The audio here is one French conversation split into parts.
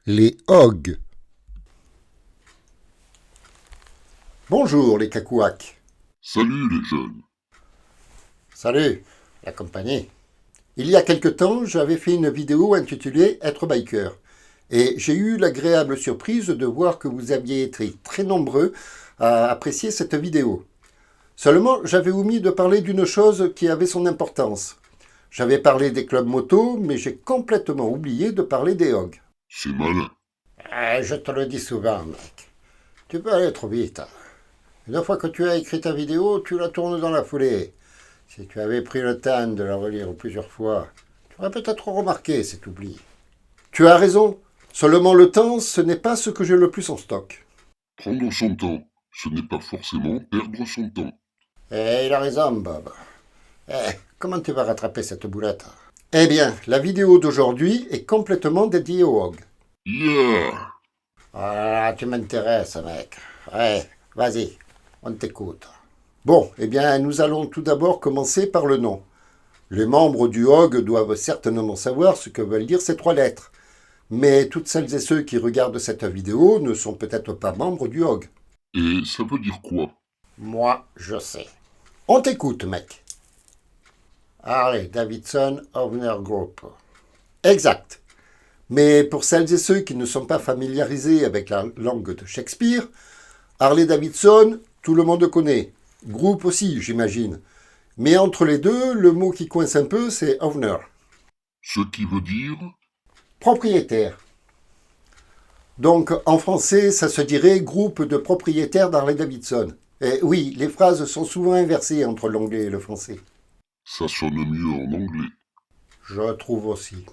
Les hogs. Bonjour les cacouacs. Salut les jeunes. Salut, la compagnie. Il y a quelque temps, j'avais fait une vidéo intitulée Être biker. Et j'ai eu l'agréable surprise de voir que vous aviez été très nombreux à apprécier cette vidéo. Seulement, j'avais omis de parler d'une chose qui avait son importance. J'avais parlé des clubs moto, mais j'ai complètement oublié de parler des hogs. C'est malin. Je te le dis souvent, mec. Tu peux aller trop vite. Une fois que tu as écrit ta vidéo, tu la tournes dans la foulée. Si tu avais pris le temps de la relire plusieurs fois, tu aurais peut-être remarqué cet oubli. Tu as raison. Seulement le temps, ce n'est pas ce que j'ai le plus en stock. Prendre son temps, ce n'est pas forcément perdre son temps. Eh, il a raison, Bob. Comment tu vas rattraper cette boulette? Eh bien, la vidéo d'aujourd'hui est complètement dédiée au hog. Yeah. Ah, tu m'intéresses, mec. Ouais, vas-y, on t'écoute. Bon, eh bien, nous allons tout d'abord commencer par le nom. Les membres du hog doivent certainement savoir ce que veulent dire ces trois lettres. Mais toutes celles et ceux qui regardent cette vidéo ne sont peut-être pas membres du hog. Et ça veut dire quoi? Moi, je sais. On t'écoute, mec. Harley Davidson Owner Group. Exact. Mais pour celles et ceux qui ne sont pas familiarisés avec la langue de Shakespeare, Harley Davidson, tout le monde connaît. Groupe aussi, j'imagine. Mais entre les deux, le mot qui coince un peu, c'est owner. Ce qui veut dire... Propriétaire. Donc, en français, ça se dirait groupe de propriétaires d'Harley Davidson. Et oui, les phrases sont souvent inversées entre l'anglais et le français. Ça sonne mieux en anglais. Je trouve aussi.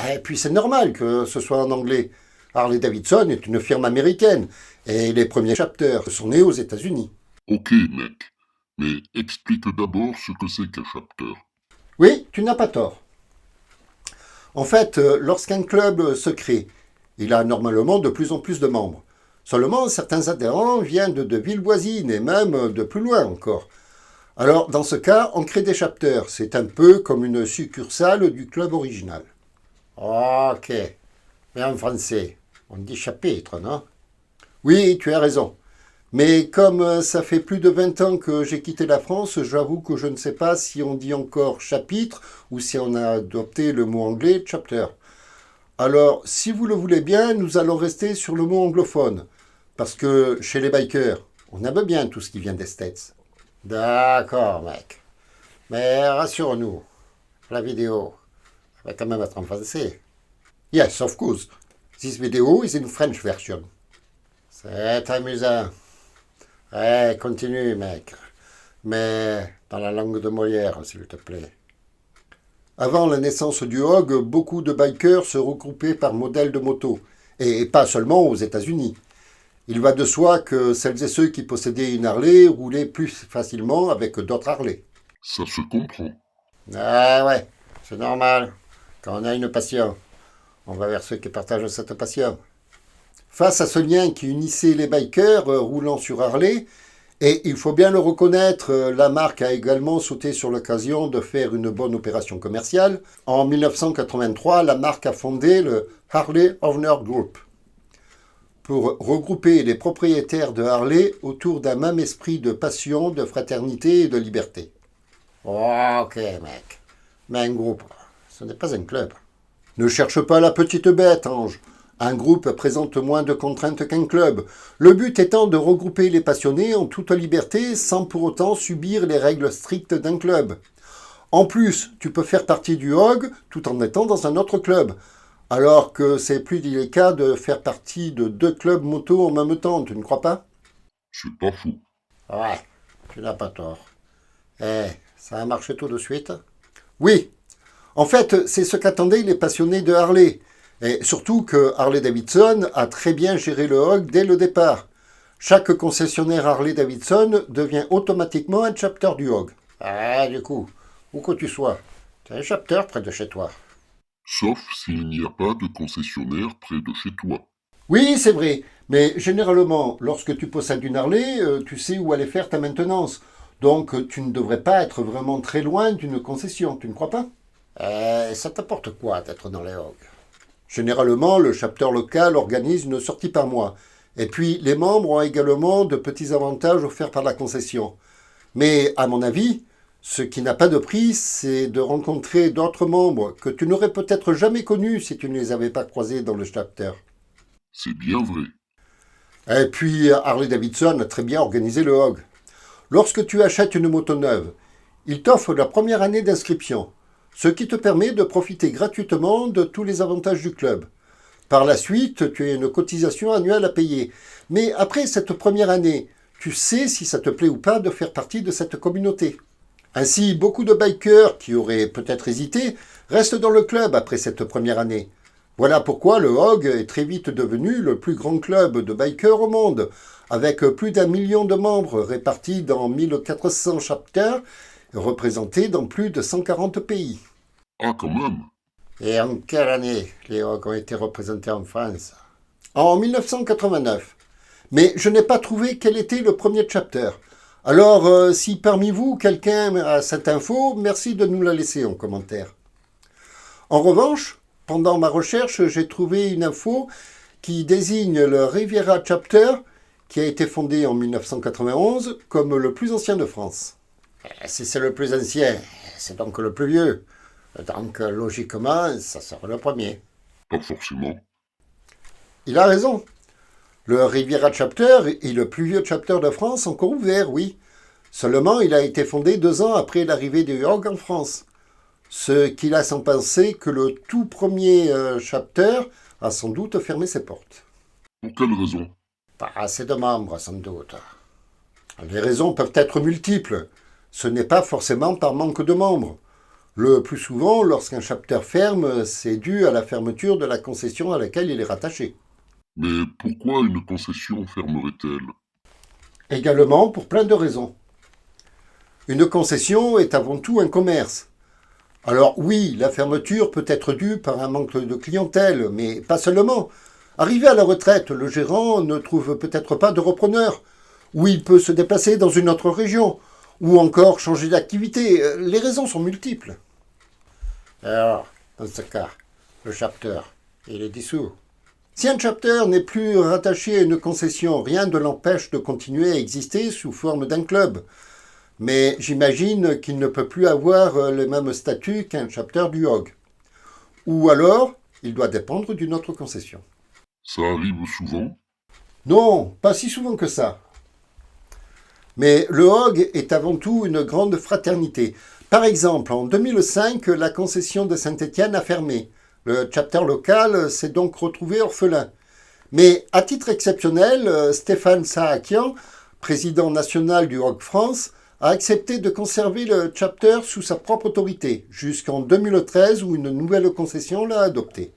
Et puis c'est normal que ce soit en anglais. Harley Davidson est une firme américaine et les premiers chapters sont nés aux États-Unis. Ok mec, mais explique d'abord ce que c'est qu'un chapter. Oui, tu n'as pas tort. En fait, lorsqu'un club se crée, il a normalement de plus en plus de membres. Seulement, certains adhérents viennent de villes voisines et même de plus loin encore. Alors, dans ce cas, on crée des chapters. C'est un peu comme une succursale du club original. Ok. Mais en français, on dit chapitre, non? Oui, tu as raison. Mais comme ça fait plus de 20 ans que j'ai quitté la France, j'avoue que je ne sais pas si on dit encore chapitre ou si on a adopté le mot anglais chapter. Alors, si vous le voulez bien, nous allons rester sur le mot anglophone. Parce que chez les bikers, on aime bien tout ce qui vient des States. D'accord, mec. Mais rassure-nous, la vidéo va quand même être en français. Yes, of course. This video is in French version. C'est amusant. Continue, mec. Mais dans la langue de Molière, s'il te plaît. Avant la naissance du hog, beaucoup de bikers se regroupaient par modèle de moto. Et pas seulement aux États-Unis. Il va de soi que celles et ceux qui possédaient une Harley roulaient plus facilement avec d'autres Harley. Ça se comprend. Ah ouais, c'est normal. Quand on a une passion, on va vers ceux qui partagent cette passion. Face à ce lien qui unissait les bikers roulant sur Harley, et il faut bien le reconnaître, la marque a également sauté sur l'occasion de faire une bonne opération commerciale. En 1983, la marque a fondé le Harley Owner Group pour regrouper les propriétaires de Harley autour d'un même esprit de passion, de fraternité et de liberté. Ok, mec. Mais un groupe, ce n'est pas un club. Ne cherche pas la petite bête, Ange. Un groupe présente moins de contraintes qu'un club. Le but étant de regrouper les passionnés en toute liberté sans pour autant subir les règles strictes d'un club. En plus, tu peux faire partie du hog tout en étant dans un autre club. Alors que c'est plus délicat de faire partie de deux clubs moto en même temps, tu ne crois pas? C'est pas fou. Ouais, tu n'as pas tort. Ça a marché tout de suite? Oui. En fait, c'est ce qu'attendaient les passionnés de Harley. Et surtout que Harley Davidson a très bien géré le hog dès le départ. Chaque concessionnaire Harley Davidson devient automatiquement un chapter du hog. Ah, du coup, où que tu sois, tu as un chapter près de chez toi. Sauf s'il n'y a pas de concessionnaire près de chez toi. Oui, c'est vrai, mais généralement, lorsque tu possèdes une Harley, tu sais où aller faire ta maintenance. Donc, tu ne devrais pas être vraiment très loin d'une concession, tu ne crois pas? Ça t'apporte quoi d'être dans les hogs? Généralement, le chapter local organise une sortie par mois. Et puis, les membres ont également de petits avantages offerts par la concession. Mais, à mon avis, ce qui n'a pas de prix, c'est de rencontrer d'autres membres que tu n'aurais peut-être jamais connus si tu ne les avais pas croisés dans le chapter. C'est bien vrai. Et puis, Harley-Davidson a très bien organisé le HOG. Lorsque tu achètes une moto neuve, il t'offre la première année d'inscription, ce qui te permet de profiter gratuitement de tous les avantages du club. Par la suite, tu as une cotisation annuelle à payer. Mais après cette première année, tu sais si ça te plaît ou pas de faire partie de cette communauté. Ainsi, beaucoup de bikers qui auraient peut-être hésité restent dans le club après cette première année. Voilà pourquoi le HOG est très vite devenu le plus grand club de bikers au monde, avec plus d'1 million de membres répartis dans 1400 chapters et représentés dans plus de 140 pays. Ah, quand même. Et en quelle année les HOG ont été représentés en France? En 1989. Mais je n'ai pas trouvé quel était le premier chapter. Alors, si parmi vous, quelqu'un a cette info, merci de nous la laisser en commentaire. En revanche, pendant ma recherche, j'ai trouvé une info qui désigne le Riviera Chapter, qui a été fondé en 1991 comme le plus ancien de France. Si c'est le plus ancien, c'est donc le plus vieux. Donc, logiquement, ça sera le premier. Pas forcément. Il a raison. Le Riviera Chapter est le plus vieux chapter de France encore ouvert, oui. Seulement, il a été fondé 2 ans après l'arrivée du HOG en France. Ce qui laisse en penser que le tout premier chapter a sans doute fermé ses portes. Pour quelle raison? Pas assez de membres, sans doute. Les raisons peuvent être multiples. Ce n'est pas forcément par manque de membres. Le plus souvent, lorsqu'un chapter ferme, c'est dû à la fermeture de la concession à laquelle il est rattaché. Mais pourquoi une concession fermerait-elle? Également pour plein de raisons. Une concession est avant tout un commerce. Alors oui, la fermeture peut être due par un manque de clientèle, mais pas seulement. Arrivé à la retraite, le gérant ne trouve peut-être pas de repreneur, ou il peut se déplacer dans une autre région, ou encore changer d'activité. Les raisons sont multiples. Alors, dans ce cas, le chapter, il est dissous. Si un chapter n'est plus rattaché à une concession, rien ne l'empêche de continuer à exister sous forme d'un club. Mais j'imagine qu'il ne peut plus avoir le même statut qu'un chapter du HOG. Ou alors, il doit dépendre d'une autre concession. Ça arrive souvent? Non, pas si souvent que ça. Mais le HOG est avant tout une grande fraternité. Par exemple, en 2005, la concession de Saint-Étienne a fermé. Le chapter local s'est donc retrouvé orphelin. Mais à titre exceptionnel, Stéphane Saakian, président national du HOG France, a accepté de conserver le chapter sous sa propre autorité, jusqu'en 2013 où une nouvelle concession l'a adopté.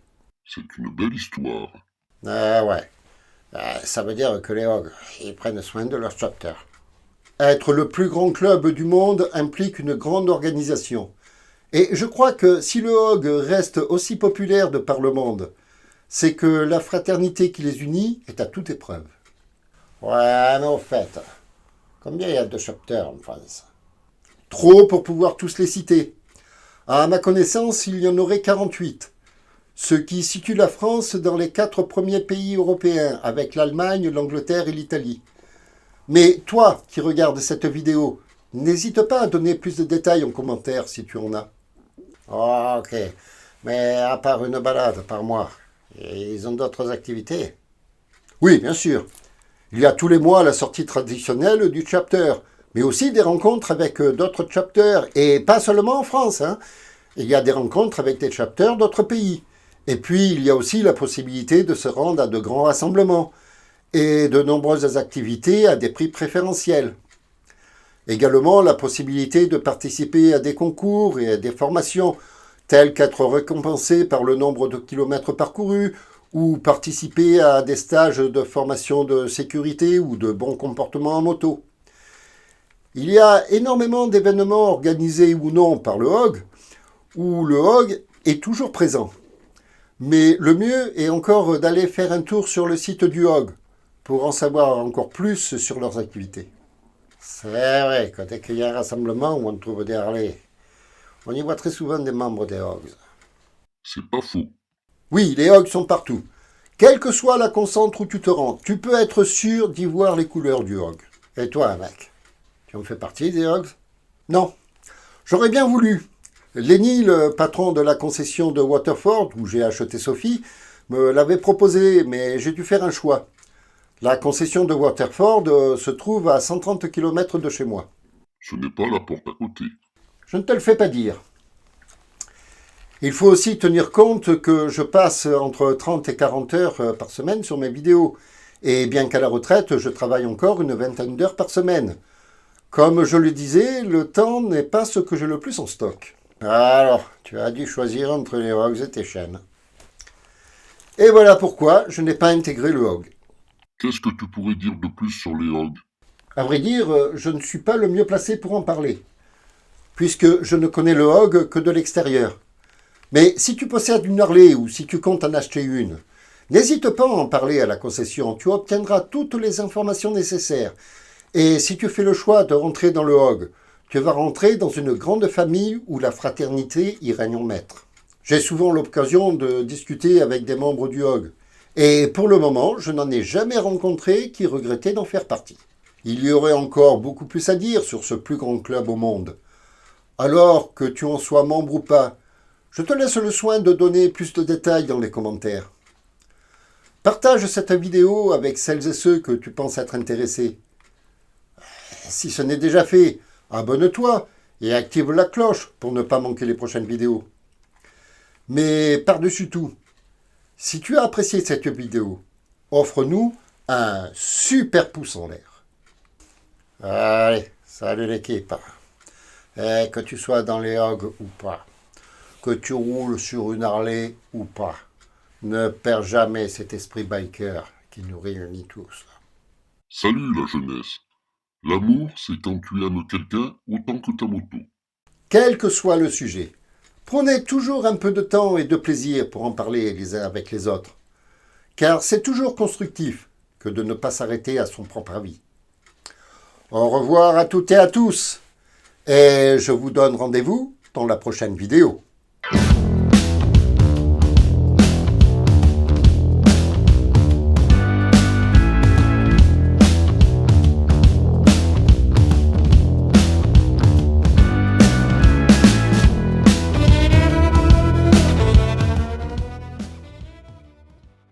C'est une belle histoire. Ah ouais, ça veut dire que les HOG, ils prennent soin de leur chapter. Être le plus grand club du monde implique une grande organisation. Et je crois que si le HOG reste aussi populaire de par le monde, c'est que la fraternité qui les unit est à toute épreuve. Ouais, mais au fait, combien il y a de chapters en France? Trop pour pouvoir tous les citer. À ma connaissance, il y en aurait 48, ce qui situe la France dans les 4 premiers pays européens, avec l'Allemagne, l'Angleterre et l'Italie. Mais toi qui regardes cette vidéo, n'hésite pas à donner plus de détails en commentaire si tu en as. Oh, ok, mais à part une balade par mois, ils ont d'autres activités? Oui, bien sûr. Il y a tous les mois la sortie traditionnelle du chapter, mais aussi des rencontres avec d'autres chapters, et pas seulement en France. Il y a des rencontres avec des chapters d'autres pays. Et puis, il y a aussi la possibilité de se rendre à de grands rassemblements, et de nombreuses activités à des prix préférentiels. Également, la possibilité de participer à des concours et à des formations, telles qu'être récompensé par le nombre de kilomètres parcourus, ou participer à des stages de formation de sécurité ou de bon comportement en moto. Il y a énormément d'événements organisés ou non par le HOG, où le HOG est toujours présent. Mais le mieux est encore d'aller faire un tour sur le site du HOG, pour en savoir encore plus sur leurs activités. C'est vrai que dès qu'il y a un rassemblement où on trouve des Harley, on y voit très souvent des membres des HOGs. C'est pas faux. Oui, les hogs sont partout. Quelle que soit la concentre où tu te rends, tu peux être sûr d'y voir les couleurs du hog. Et toi, mec, tu en fais partie des hogs? Non. J'aurais bien voulu. Lenny, le patron de la concession de Waterford, où j'ai acheté Sophie, me l'avait proposé, mais j'ai dû faire un choix. La concession de Waterford se trouve à 130 km de chez moi. Ce n'est pas la porte à côté. Je ne te le fais pas dire. Il faut aussi tenir compte que je passe entre 30 et 40 heures par semaine sur mes vidéos. Et bien qu'à la retraite, je travaille encore une vingtaine d'heures par semaine. Comme je le disais, le temps n'est pas ce que j'ai le plus en stock. Alors, tu as dû choisir entre les hogs et tes chaînes. Et voilà pourquoi je n'ai pas intégré le hog. Qu'est-ce que tu pourrais dire de plus sur les hogs? À vrai dire, je ne suis pas le mieux placé pour en parler, puisque je ne connais le hog que de l'extérieur. Mais si tu possèdes une Harley ou si tu comptes en acheter une, n'hésite pas à en parler à la concession, tu obtiendras toutes les informations nécessaires. Et si tu fais le choix de rentrer dans le hog, tu vas rentrer dans une grande famille où la fraternité y règne en maître. J'ai souvent l'occasion de discuter avec des membres du hog. Et pour le moment, je n'en ai jamais rencontré qui regrettait d'en faire partie. Il y aurait encore beaucoup plus à dire sur ce plus grand club au monde. Alors que tu en sois membre ou pas, je te laisse le soin de donner plus de détails dans les commentaires. Partage cette vidéo avec celles et ceux que tu penses être intéressés. Si ce n'est déjà fait, abonne-toi et active la cloche pour ne pas manquer les prochaines vidéos. Mais par-dessus tout, si tu as apprécié cette vidéo, offre-nous un super pouce en l'air. Allez, salut l'équipe. Et que tu sois dans les hogs ou pas, que tu roules sur une Harley ou pas, ne perds jamais cet esprit biker qui nous réunit tous. Salut la jeunesse. L'amour, c'est quand tu aimes quelqu'un autant que ta moto. Quel que soit le sujet, prenez toujours un peu de temps et de plaisir pour en parler les uns avec les autres. Car c'est toujours constructif que de ne pas s'arrêter à son propre avis. Au revoir à toutes et à tous. Et je vous donne rendez-vous dans la prochaine vidéo.